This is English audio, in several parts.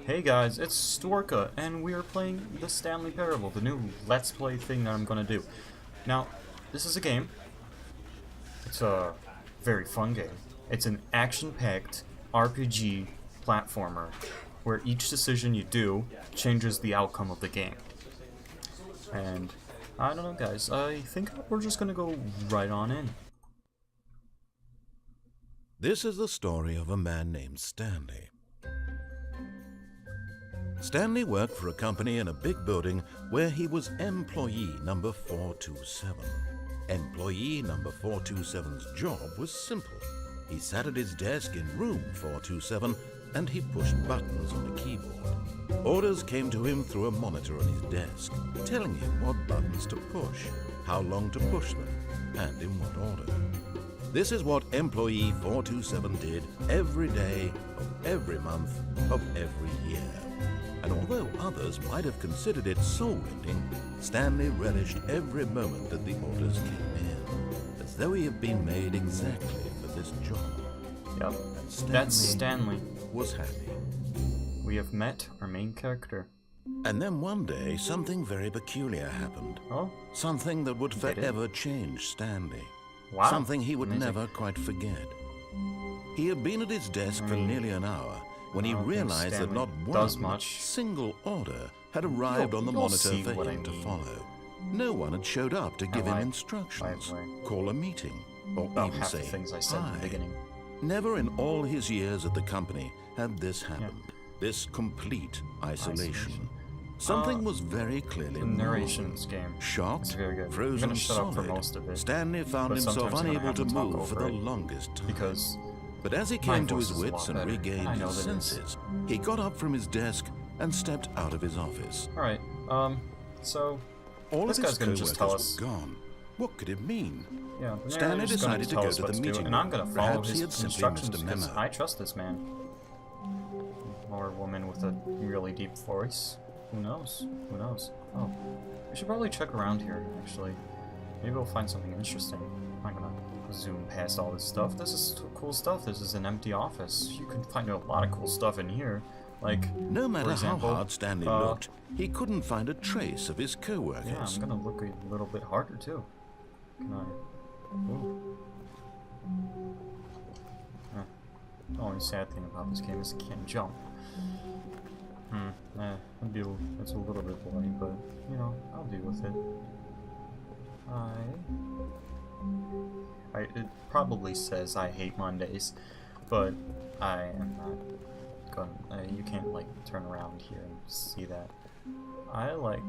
Hey guys, it's Storka, and we are playing the Stanley Parable, the new Let's Play thing that I'm gonna do. Now, this is a game. It's a very fun game. It's an action-packed RPG platformer, where each decision you do changes the outcome of the game. And, I don't know guys, I think we're just gonna go right on in. This is the story of a man named Stanley. Stanley worked for a company in a big building where he was employee number 427. Employee number 427's job was simple. He sat at his desk in room 427 and he pushed buttons on a keyboard. Orders came to him through a monitor on his desk, telling him what buttons to push, how long to push them, and in what order. This is what employee 427 did every day of every month of every year. And although others might have considered it soul-rending, Stanley relished every moment that the orders came in, as though he had been made exactly for this job. Yep, And that's Stanley. was happy. We have met our main character. And then one day, something very peculiar happened. Oh, Something that would Did it? forever change Stanley. wow. Something he would Amazing. never quite forget. He had been at his desk for mean, nearly an hour when he I don't think realized that Stanley not does one much. single order had arrived on the You'll monitor see for what I him to mean. follow. No one had showed up to give him by instructions, the way. call a meeting, or About even half the say things I said in hi. the beginning. Never in all his years at the company had this happened. This complete isolation. Something was very clearly The narration in this wrong. game Shocked, is very good. I'm frozen gonna shut up solid, for most of it, Stanley found but himself sometimes I'm gonna unable have to to talk move for over the it, longest time. because But as he my came to voice his is a wits lot and better. regained I know his that it is. senses, he got up from his desk and stepped out of his office. alright, so All This of his guy's gonna just co-workers tell us. were gone. What could it mean? yeah, the Stanley narrator's gonna decided to tell go us to what the do, meeting and I'm room. gonna follow Perhaps he his had simply instructions missed a because memo. I trust this man. Or woman with a really deep voice. Who knows? Who knows? Oh, we should probably check around here, actually. Maybe we'll find something interesting. I'm gonna zoom past all this stuff. This is cool stuff. This is an empty office. You can find a lot of cool stuff in here. Like, No matter for example, how hard Stanley looked, he couldn't find a trace of his yeah, co-workers. I'm gonna look a little bit harder, too. Can I? Ooh. Huh. The only sad thing about this game is it can't jump. It's a little bit bloody, but, you know, I'll deal with it. It probably says I hate Mondays, but I am not gonna, you can't, like, turn around here and see that. I like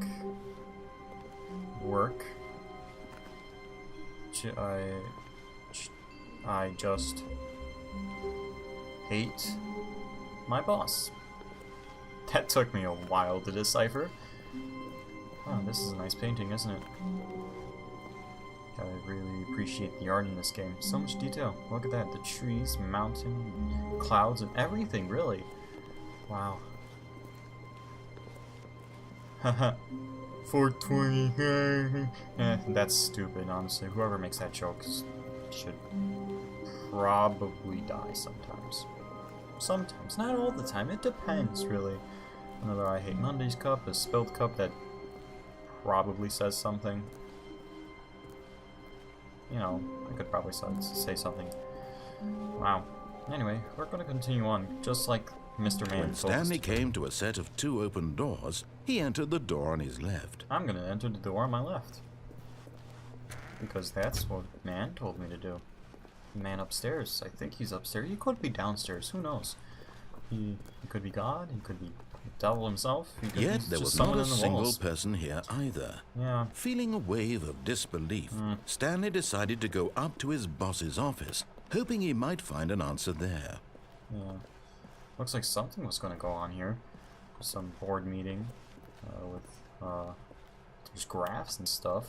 work. I just hate my boss. That took me a while to decipher. Oh, this is a nice painting, isn't it? I really appreciate the art in this game. So much detail. Look at that. The trees, mountain, clouds, and everything, really. Wow. Haha. 420. That's stupid, honestly. Whoever makes that joke should probably die sometimes. Sometimes. Not all the time. It depends, really. Another I Hate Mondays cup, a spilled cup that probably says something. You know, I could probably say something. Wow. Anyway, we're gonna continue on, just like Mr. Man When told us Stanley to. came to a set of 2 open doors, he entered the door on his left. I'm gonna enter the door on my left. Because that's what Man told me to do. The man upstairs. I think he's upstairs. He could be downstairs. Who knows? He could be God. He could be the devil himself. He could Yet be there just was not someone a in the single walls. person here either. Yeah. Feeling a wave of disbelief, Stanley decided to go up to his boss's office, hoping he might find an answer there. Yeah. Looks like something was going to go on here. Some board meeting with there's graphs and stuff.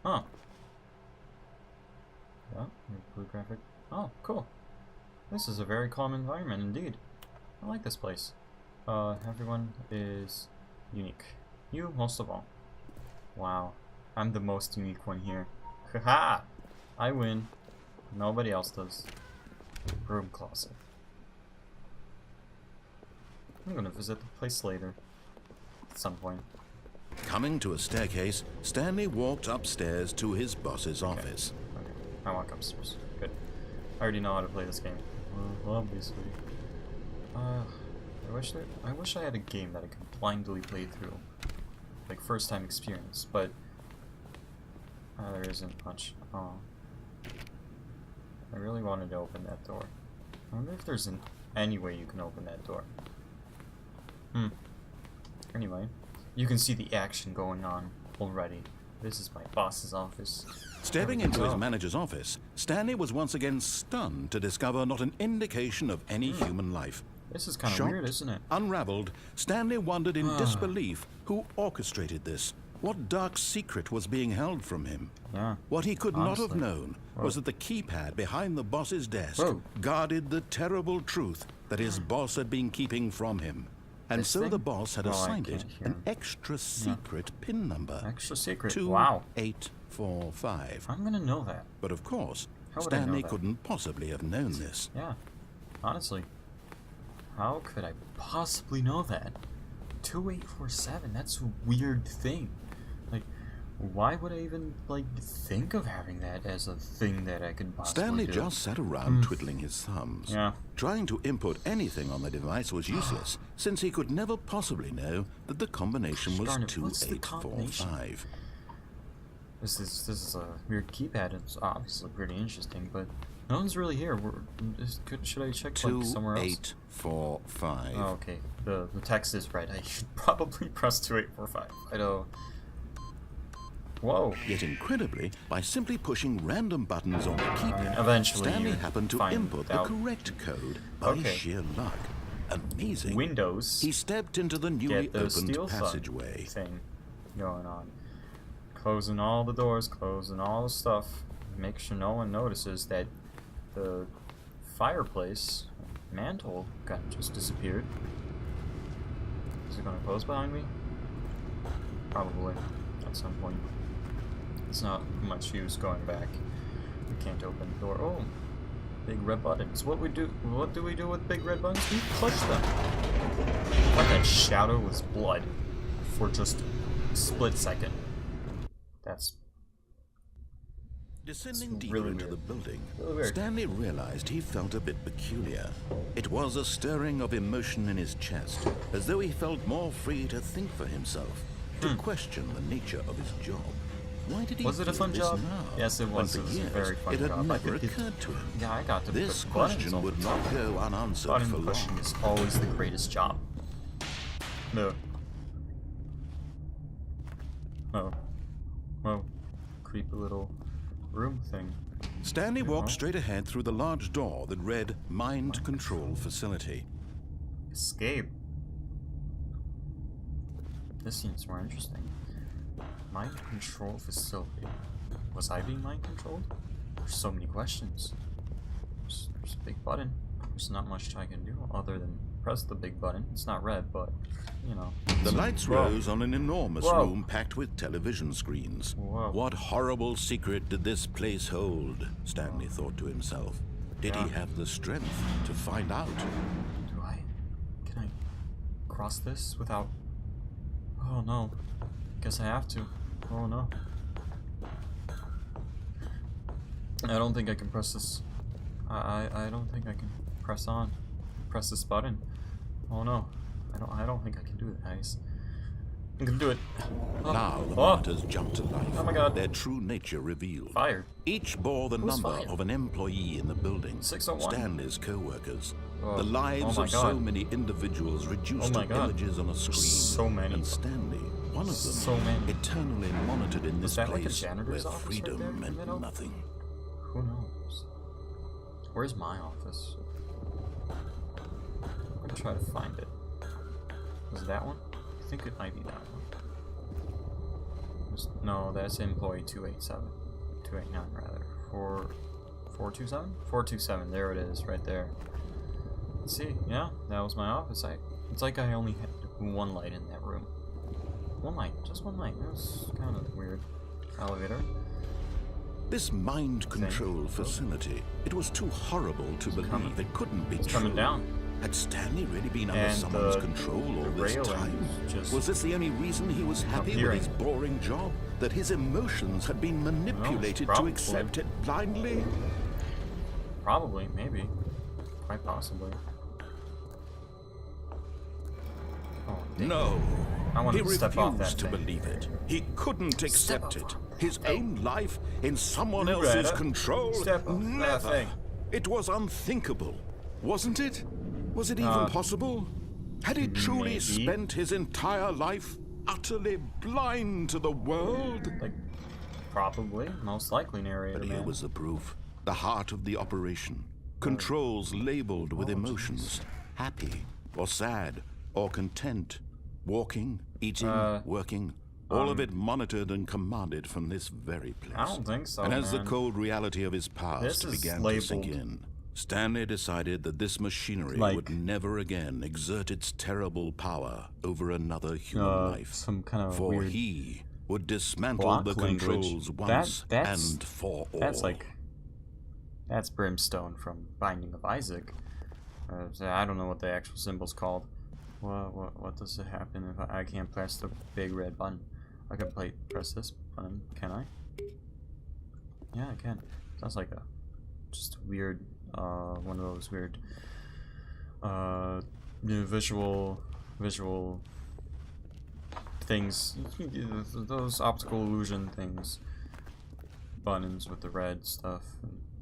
Huh. Yeah, blue graphic. Oh, cool. This is a very calm environment indeed. I like this place. Everyone is unique. You most of all. Wow. I'm the most unique one here. Haha! I win. Nobody else does. Broom closet. I'm gonna visit the place later. At some point. Coming to a staircase, Stanley walked upstairs to his boss's office. Okay, I walk upstairs. Good. I already know how to play this game. Well, obviously. I wish I had a game that I could blindly play through. Like, first time experience, but there isn't much. Oh. I really wanted to open that door. I wonder if there's any way you can open that door. Anyway, you can see the action going on already. This is my boss's office. Stepping into his manager's office, Stanley was once again stunned to discover not an indication of any human life. This is kind of weird, isn't it? Unraveled, Stanley wondered in disbelief who orchestrated this. What dark secret was being held from him? Yeah. What he could not have known was that the keypad behind the boss's desk guarded the terrible truth that his boss had been keeping from him. And This so thing? the boss had Oh, I assigned can't it hear an him. extra secret pin number. Extra secret. Wow. 2845. I'm gonna know that. But of course, How would I know Stanley that? couldn't possibly have known this. Yeah. Honestly. How could I possibly know that? 2847, that's a weird thing. Like, why would I even, like, think of having that as a thing that I could possibly Stanley do? just sat around twiddling his thumbs. Yeah. Trying to input anything on the device was useless, since he could never possibly know that the combination was Darn it, what's the 2845. This is a weird keypad. It's obviously pretty interesting, but no one's really here. Should I check like somewhere else? 2845. Oh, okay. The text is right. I should probably press 2845. I know. Whoa. Yet incredibly, by simply pushing random buttons on the keypad, Eventually Stanley you happened to find input the out. correct code by sheer luck. Amazing. Windows. He stepped into the newly Get the opened steel passageway. thing going on. Closing all the doors, closing all the stuff. Make sure no one notices that the fireplace mantle kind of just disappeared. Is it going to close behind me? Probably at some point. It's not much use going back. We can't open the door. Oh, big red buttons. What do we do with big red buttons? We push them. Like that shadow was blood for just a split second. That's Descending deeper really into weird. the building, Really weird. Stanley realized he felt a bit peculiar. It was a stirring of emotion in his chest, as though he felt more free to think for himself, to question the nature of his job. Why did he Was it a feel fun this job? now? Yes, it was. When It for was a years, very fun it had job. I never could- occurred to him. Yeah, I got to This push buttons question all would the not time. go unanswered Button for pushing long. is always the greatest job. No. Oh, creepy little room thing. Stanley walked straight ahead through the large door that read Mind Control Facility. Escape. This seems more interesting. Mind control facility. Was I being mind controlled? There's so many questions. There's a big button. There's not much I can do other than press the big button. It's not red, but, you know. The lights rose on an enormous Whoa. room packed with television screens. Whoa. What horrible secret did this place hold? Stanley thought to himself. Did he have the strength to find out? Can I cross this without... Oh no. Guess I have to. Oh no. I don't think I can press this. I don't think I can press this button. Oh no. I don't think I can do it, guys. I'm gonna do it. Oh. Now the Oh. monitors jumped to life. Oh my God. Their true nature revealed. Fired. Each bore the Who's number fired? of an employee in the building. 601. Stanley's co-workers. Oh. The lives Oh my of so God. many individuals reduced Oh my to God. images on a screen. So many. And Stanley, one of them, So many. eternally monitored in this that like a place janitor's where office right freedom there in the meant middle? nothing. Who knows? Where's my office? I'm gonna try to find it. Was it that one? I think it might be that one. No, that's employee 287. 289 rather. 427? 427, there it is, right there. Let's see, yeah, that was my office. It's like I only had one light in that room. One light, just one light. That was kind of weird. Elevator. This mind control facility, it was too horrible to believe coming. it couldn't be It's true. coming down. Had Stanley really been under And someone's the control all this railings time? just Was this the only reason he was happy with appearing. his boring job? That his emotions had been manipulated to probably. accept it blindly? Probably, maybe. Quite possibly. Oh, dang. No. I wanted He to step off that refused to thing. believe it. He couldn't accept it. His Hey. own life in someone You else's better control? step off that Never. thing. It was unthinkable, wasn't it? Was it even possible? Had he truly maybe. spent his entire life utterly blind to the world? Like, probably. Most likely, narrator, But here man. was the proof. The heart of the operation. Controls labeled with emotions. Happy, or sad, or content. Walking, eating, working. All of it monitored and commanded from this very place. I don't think so, And as man. the cold reality of his This past is began to sink labeled. in, Stanley decided that this machinery Like- would never again exert its terrible power over another human life. Some kind of For weird he would dismantle block the language. controls once That's- and for all. That's Brimstone from Binding of Isaac. So I don't know what the actual symbol's called. What does it happen if I can't press the big red button? I can press this button, can I? Yeah, I can. Sounds like a just weird, one of those weird, visual things. Those optical illusion things. Buttons with the red stuff.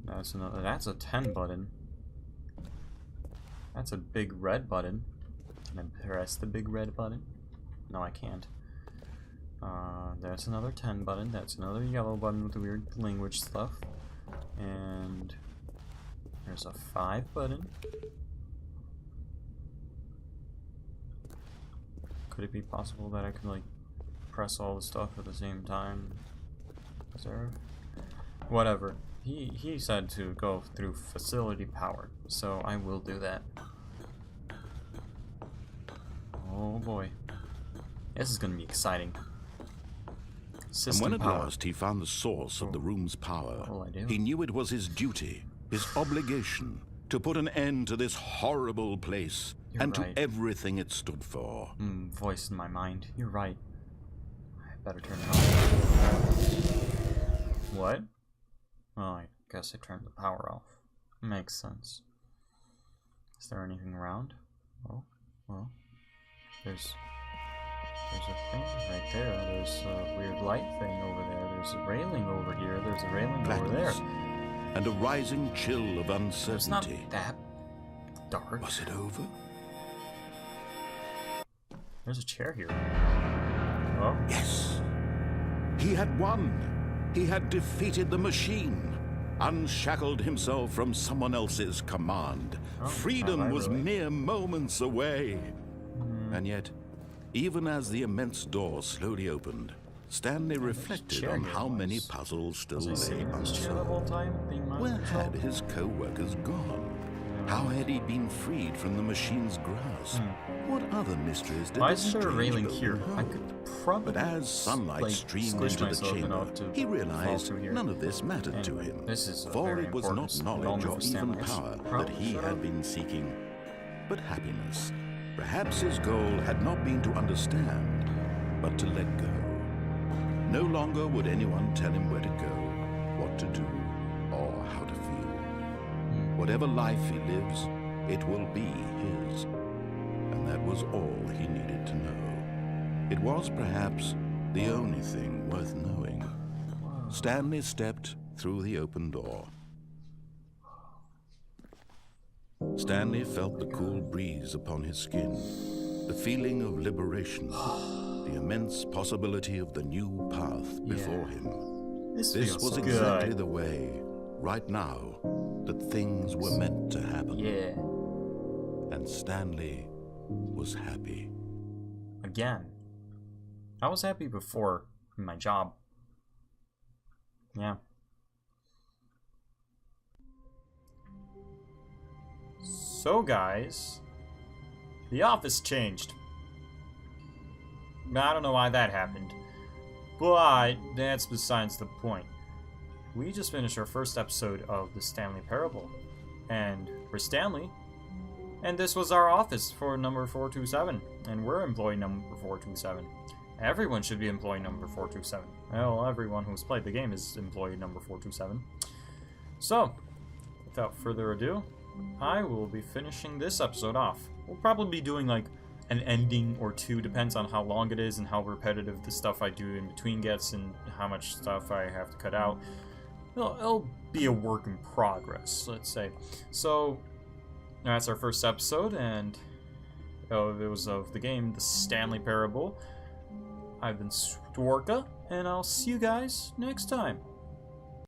That's another. That's a 10 button. That's a big red button. Can I press the big red button? No, I can't. That's another 10 button. That's another yellow button with the weird language stuff. And there's a 5 button. Could it be possible that I could like press all the stuff at the same time? Is there? Whatever. He said to go through facility power, so I will do that. Oh boy. This is gonna be exciting. System And when at power. last he found the source of the room's power, What'll I do? he knew it was his duty, his obligation, to put an end to this horrible place You're and right. to everything it stood for. Voice in my mind. You're right. I better turn it off. What? Well, I guess I turned the power off. Makes sense. Is there anything around? Oh, well. There's a thing right there. There's a weird light thing over there. There's a railing over here. There's a railing over there. Blackness and a rising chill of It's not uncertainty. that dark. Was it over? There's a chair here. Oh, Yes. He had won. He had defeated the machine, unshackled himself from someone else's command. Freedom have I was really? mere moments away. And yet, even as the immense door slowly opened, Stanley reflected chair on here how many was. puzzles still was I lay sitting in this chair the unsolved. whole time? Being mind Where controlled? had his co-workers gone? How had he been freed from the machine's grasp? What other mysteries did Why this is there a strange railing building here? I hold? could probably. But as sunlight like, streamed squish into the myself chamber, enough to he fall realized through here. none of this mattered to Anyway, him. this is a For very it was important not knowledge moment or for even Stanley. power that Probably he shut had up. been seeking, but happiness. Perhaps his goal had not been to understand, but to let go. No longer would anyone tell him where to go, what to do, or how to feel. Whatever life he lives, it will be his. And that was all he needed to know. It was perhaps the only thing worth knowing. Stanley stepped through the open door. Stanley felt the cool breeze upon his skin, the feeling of liberation, the immense possibility of the new path before him. This This feels was so exactly good. the way, right now, that things were meant to happen. Yeah. And Stanley was happy. Again. I was happy before in my job. Yeah. So guys, the office changed. I don't know why that happened, but that's besides the point. We just finished our first episode of the Stanley Parable, and for Stanley, And this was our office for number 427, and we're employee number 427. Everyone should be employee number 427. Well, everyone who's played the game is employee number 427. So, without further ado, I will be finishing this episode off. We'll probably be doing like an ending or two, depends on how long it is and how repetitive the stuff I do in between gets and how much stuff I have to cut out. It'll be a work in progress, let's say. So, that's our first episode, and it was of the game, the Stanley Parable. I've been Stworka, and I'll see you guys next time.